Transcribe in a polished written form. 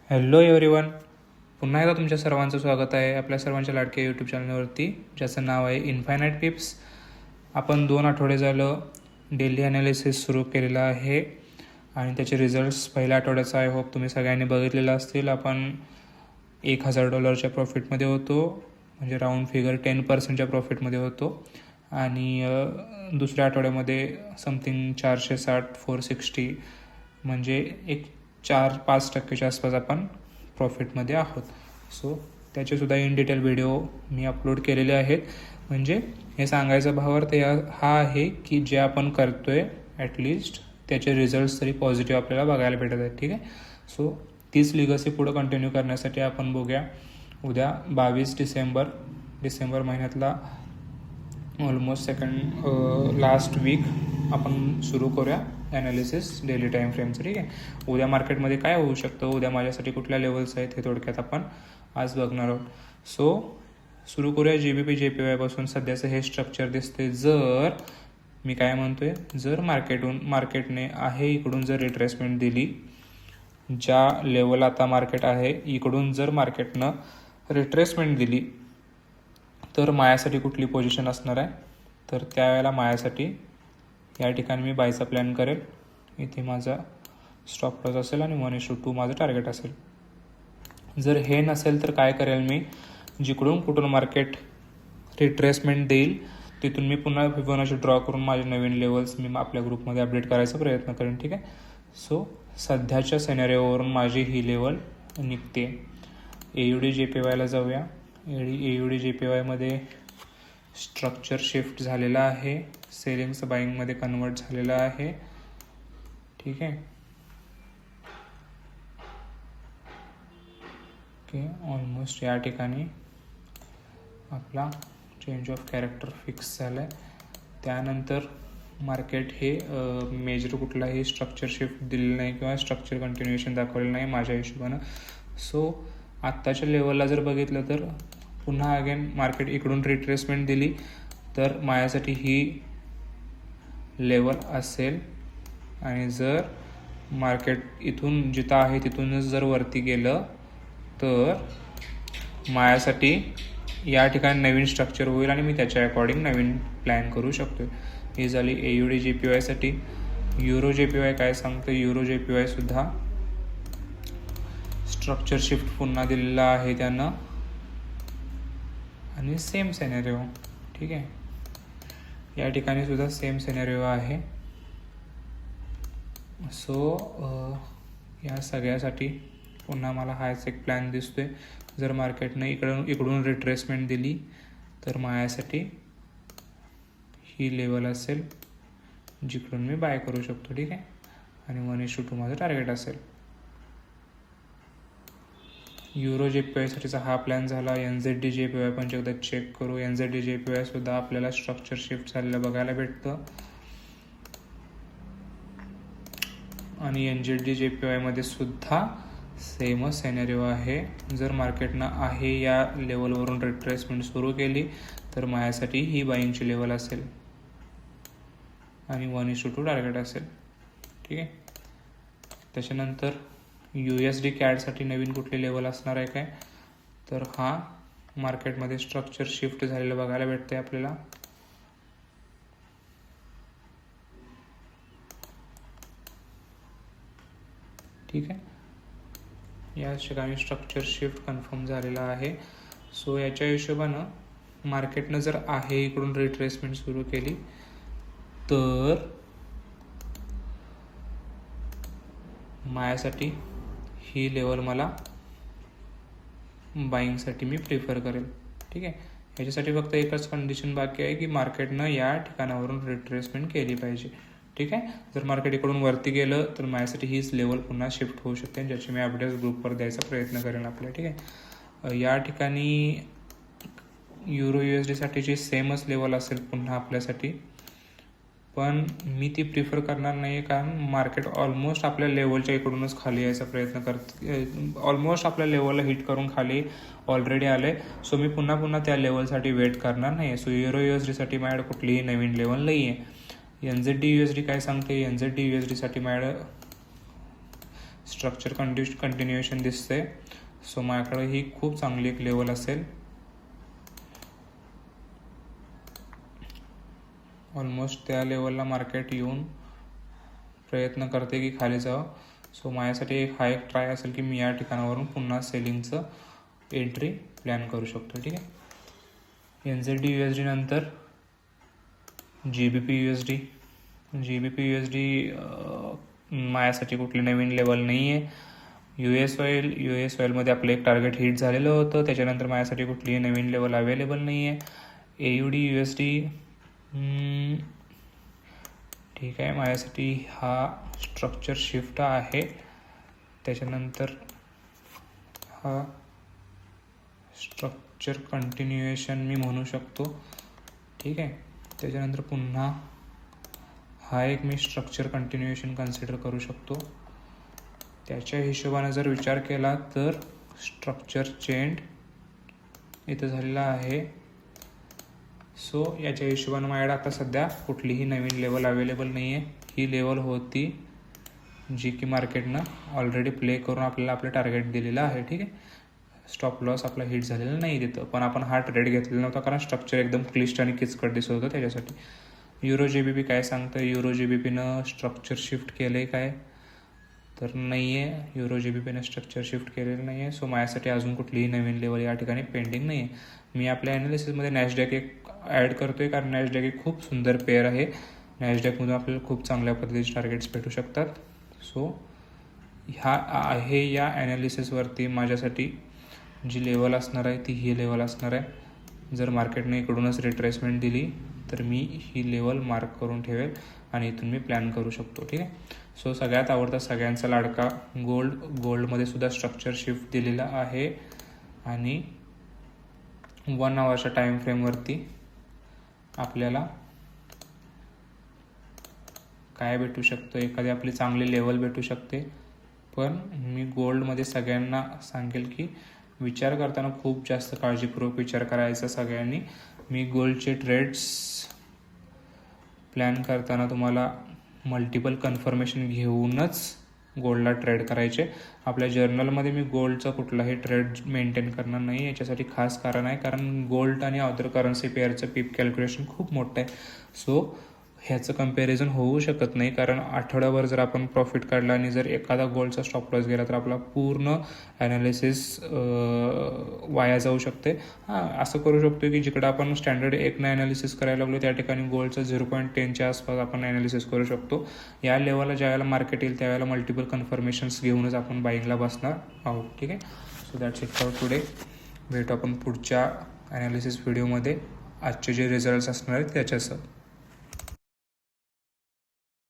Hello everyone, पुन्हा एकदा तुमच्या सर्वांचं स्वागत आहे आपल्या सर्वांच्या लाडक्या यूट्यूब चॅनलवरती, ज्याचं नाव आहे इन्फायनाईट टिप्स. आपण 2 आठवडे झालं डेली ॲनालिसिस सुरू केलेलं आहे आणि त्याचे रिझल्ट्स पहिल्या आठवड्याचा आय होप तुम्ही सगळ्यांनी बघितलेलं असतील. आपण $1,000 प्रॉफिटमध्ये होतो, म्हणजे राऊंड फिगर 10% प्रॉफिटमध्ये होतो. आणि दुसऱ्या आठवड्यामध्ये समथिंग 460-460, म्हणजे एक 4-5% आसपास आपण प्रॉफिटमध्ये आहोत. सो त्याचेसुद्धा इन डिटेल व्हिडिओ मी अपलोड केलेले आहेत. म्हणजे हे सांगायचा भावार्थ हा आहे की जे आपण करतो आहे ॲटलिस्ट त्याचे रिझल्ट्स तरी पॉझिटिव्ह आपल्याला बघायला भेटत आहेत. ठीक आहे. सो तीच लिगसी पुढं कंटिन्यू करण्यासाठी आपण बघूया. उद्या 22 डिसेंबर महिन्यातला ऑलमोस्ट लास्ट वीक आपण सुरू करूया ॲनालिसिस डेली टाईम फ्रेमचं. ठीक आहे. उद्या मार्केटमध्ये काय होऊ शकतं, उद्या माझ्यासाठी कुठल्या लेवल्स आहेत, हे थोडक्यात आपण आज बघणार आहोत. सो सुरू करूया GBP JPY पासून. सध्याचं हे स्ट्रक्चर दिसते. जर मी काय म्हणतोय, जर मार्केटने आहे इकडून जर रिट्रेसमेंट दिली, ज्या लेवल आता मार्केट आहे इकडून जर मार्केटनं रिट्रेसमेंट दिली, तर माझ्यासाठी कुठली पोझिशन असणार आहे, तर त्यावेळेला माझ्यासाठी या ठिकाणी मी बायचा प्लॅन करेल. इथे माझा स्टॉप लॉस असेल आणि 1:2 माझं टार्गेट असेल. जर हे नसेल तर काय करेल, मी जिकडून कुठून मार्केट रिट्रेसमेंट देईल तिथून मी पुन्हा फिबोनाची ड्रॉ करून माझे नवीन लेवल्स मी आपल्या ग्रुपमध्ये अपडेट करायचा प्रयत्न करेन. ठीक आहे. सो सध्याच्या सिनेरिओवरून माझी ही लेवल निघते. AUD JPYला जाऊया. AUD JPYमध्ये स्ट्रक्चर शिफ्ट झालेला आहे, सेलिंगचं बाईंगमध्ये कन्वर्ट झालेलं आहे. ठीक आहे. ओके, ऑलमोस्ट या ठिकाणी आपला चेंज ऑफ कॅरेक्टर फिक्स झाला आहे. त्यानंतर मार्केट हे मेजर कुठलाही स्ट्रक्चर शिफ्ट दिलेलं नाही किंवा स्ट्रक्चर कंटिन्युएशन दाखवलेलं नाही माझ्या हिशोबानं. सो आत्ताच्या लेवलला जर बघितलं तर पुन्हा अगेन मार्केट इकडून रिट्रेसमेंट दिली तर माझ्यासाठी ही लेवल असेल. आणि जर मार्केट इथून जिथं आहे तिथूनच जर वरती गेलं तर माझ्यासाठी या ठिकाणी नवीन स्ट्रक्चर होईल आणि मी त्याच्या अकॉर्डिंग नवीन प्लॅन करू शकतो. ही झाली AUD JPYसाठी. युरो JPY काय सांगतं, युरो JPY सुद्धा स्ट्रक्चर शिफ्ट पुन्हा दिलेला आहे त्यानं आणि सेम सिनेरिओ. ठीक आहे. या ठिकाणी सुद्धा सेम सिनेरिओ आहे. सो या सगळ्यासाठी पुन्हा मला हाच एक प्लॅन दिसतोय. जर मार्केटने इकडून रिट्रेसमेंट दिली तर माझ्यासाठी ही लेवल असेल जिकडून मी बाय करू शकतो. ठीक आहे. आणि 1:2 माझं टार्गेट असेल. युरो JPYसाठीचा हा प्लॅन झाला. NZD JPY पण एकदा चेक करू. NZD JPY सुद्धा आपल्याला स्ट्रक्चर शिफ्ट झालेलं बघायला भेटतं. आणि NZD JPY मध्ये सुद्धा सेमच सिनेरिओ आहे. जर मार्केटनं आहे या लेवलवरून रिट्रेसमेंट सुरू केली तर माझ्यासाठी ही बाईंगची लेवल असेल आणि 1:2 टार्गेट असेल. ठीक आहे. त्याच्यानंतर USD CADसाठी नवीन कुठली लेवल असणार आहे काय, तर हा मार्केटमध्ये स्ट्रक्चर शिफ्ट झालेलं बघायला भेटते आपल्याला. ठीक आहे. या ठिकाणी स्ट्रक्चर शिफ्ट कन्फर्म झालेला आहे. सो याच्या हिशोबानं मार्केटनं जर आहे इकडून रिट्रेसमेंट सुरू केली तर माझ्यासाठी ही लेवल मला बाईंगसाठी मी प्रिफर करेल. ठीक आहे. ह्याच्यासाठी फक्त एकच कंडिशन बाकी आहे की मार्केटनं या ठिकाणावरून रिट्रेसमेंट केली पाहिजे. ठीक आहे. जर मार्केट इकडून वरती गेलं तर माझ्यासाठी हीच लेवल पुन्हा शिफ्ट होऊ शकते, ज्याची मी अपडेट्स ग्रुपवर द्यायचा प्रयत्न करेन आपल्या. ठीक आहे. या ठिकाणी युरो USDसाठीची सेमच लेवल असेल पुन्हा आपल्यासाठी, पण मी ती प्रिफर करणार नाही आहे कारण मार्केट ऑलमोस्ट आपल्या लेवलच्या इकडूनच खाली यायचा प्रयत्न करते. ऑलमोस्ट आपल्या लेवलला हिट करून खाली ऑलरेडी आलं आहे. सो मी पुन्हा त्या लेवलसाठी वेट करणार नाही आहे. सो युरो USDसाठी माझ्याकडे कुठलीही नवीन लेवल नाही आहे. NZD USD काय सांगते, NZD USDसाठी माझ्याकडं स्ट्रक्चर कंटिन्युएशन दिसते. सो माझ्याकडे ही खूप चांगली एक लेवल असेल. ऑलमोस्ट त्या लेवलला मार्केट येऊन प्रयत्न करते की खाली जावं. सो माझ्यासाठी एक ट्राय असेल की मी या ठिकाणावरून पुन्हा सेलिंगचं एंट्री प्लॅन करू शकतो. ठीक आहे. NZD USD नंतर GBP USD. माझ्यासाठी कुठली नवीन लेवल नाही आहे. US ऑइलमध्ये आपलं एक टार्गेट हिट झालेलं होतं. त्याच्यानंतर माझ्यासाठी कुठलीही नवीन लेवल अवेलेबल नाही आहे. AUD USD ठीक आहे. माझ्यासाठी हा स्ट्रक्चर शिफ्ट आहे. त्याच्यानंतर हा स्ट्रक्चर कंटिन्युएशन मी म्हणू शकतो. ठीक आहे. त्याच्यानंतर पुन्हा हा एक मी स्ट्रक्चर कंटिन्युएशन कन्सिडर करू शकतो. त्याच्या हिशोबाने जर विचार केला तर स्ट्रक्चर चेंज इथं झालेला आहे. सो याच्या हिशोबाने माझ्याकडे आता सध्या कुठलीही नवीन लेवल अवेलेबल नाही आहे. ही लेवल होती जी की मार्केटनं ऑलरेडी प्ले करून आपल्याला आपलं टार्गेट दिलेलं आहे. ठीक आहे. स्टॉप लॉस आपला हिट झालेला नाही तिथं, पण आपण हा ट्रेड घेतलेला नव्हता कारण स्ट्रक्चर एकदम क्लिष्ट आणि किचकट दिसत होतं त्याच्यासाठी. युरो GBP काय सांगतं? युरो GBPनं स्ट्रक्चर शिफ्ट केलं आहे काय? तर नाही आहे. युरो GBPनं स्ट्रक्चर शिफ्ट केलेलं नाही आहे. सो माझ्यासाठी अजून कुठलीही नवीन लेवल या ठिकाणी पेंडिंग नाही आहे. मी आपल्या ॲनालिसिसमध्ये नॅशडॅक एक ॲड करतो आहे कारण नॅशडॅक एक खूप सुंदर पेअर आहे. नॅशडॅकमधून आपल्याला खूप चांगल्या पद्धतीचे टार्गेट्स भेटू शकतात. सो ह्या आहे या ॲनालिसिसवरती माझ्यासाठी जी लेवल असणार आहे ती ही लेवल असणार आहे. जर मार्केटने इकडूनच रिट्रेसमेंट दिली तर मी ही लेवल मार्क करून ठेवेल आणि इथून मी प्लॅन करू शकतो. ठीक आहे. सो सगळ्यात आवडता सगळ्यांचा लाडका गोल्डमध्ये सुद्धा स्ट्रक्चर शिफ्ट दिलेला आहे आणि 1 आवरच्या टाईम फ्रेमवरती आपल्याला काय भेटू शकतं? एखादी आपली चांगली लेवल भेटू शकते. पण मी गोल्डमध्ये सगळ्यांना सांगेल की विचार करताना खूप जास्त काळजीपूर्वक विचार करायचा सगळ्यांनी. मी गोल्डचे ट्रेड्स प्लॅन करताना तुम्हाला मल्टिपल कन्फर्मेशन घेऊनच गोल्डला ट्रेड करायचे. आपल्या जर्नलमध्ये मी गोल्डचा कुठलाही ट्रेड मेंटेन करणार नाही. याच्यासाठी खास कारण आहे, कारण गोल्ड आणि अदर करन्सी पेअरचं पीप कॅल्क्युलेशन खूप मोठं आहे. सो ह्याचं कम्पॅरिझन होऊ शकत नाही, कारण आठवड्याभर जर आपण प्रॉफिट काढला आणि जर एखादा गोल्डचा स्टॉप लॉस गेला तर आपला पूर्ण ॲनालिसिस वाया जाऊ शकते. असं करू शकतो की जिकडं आपण स्टँडर्ड 1 ॲनालिसिस करायला लागलो त्या ठिकाणी गोल्डचं 0.10च्या आसपास आपण ॲनालिसिस करू शकतो. या लेवलला ज्यावेळेला मार्केट येईल त्यावेळेला मल्टिपल कन्फर्मेशन्स घेऊनच आपण बाईंगला बसणार आहोत. ठीक आहे. So that's it for today. भेटू आपण पुढच्या ॲनालिसिस व्हिडिओमध्ये आजचे जे रिझल्ट्स असणार आहेत त्याच्यासह.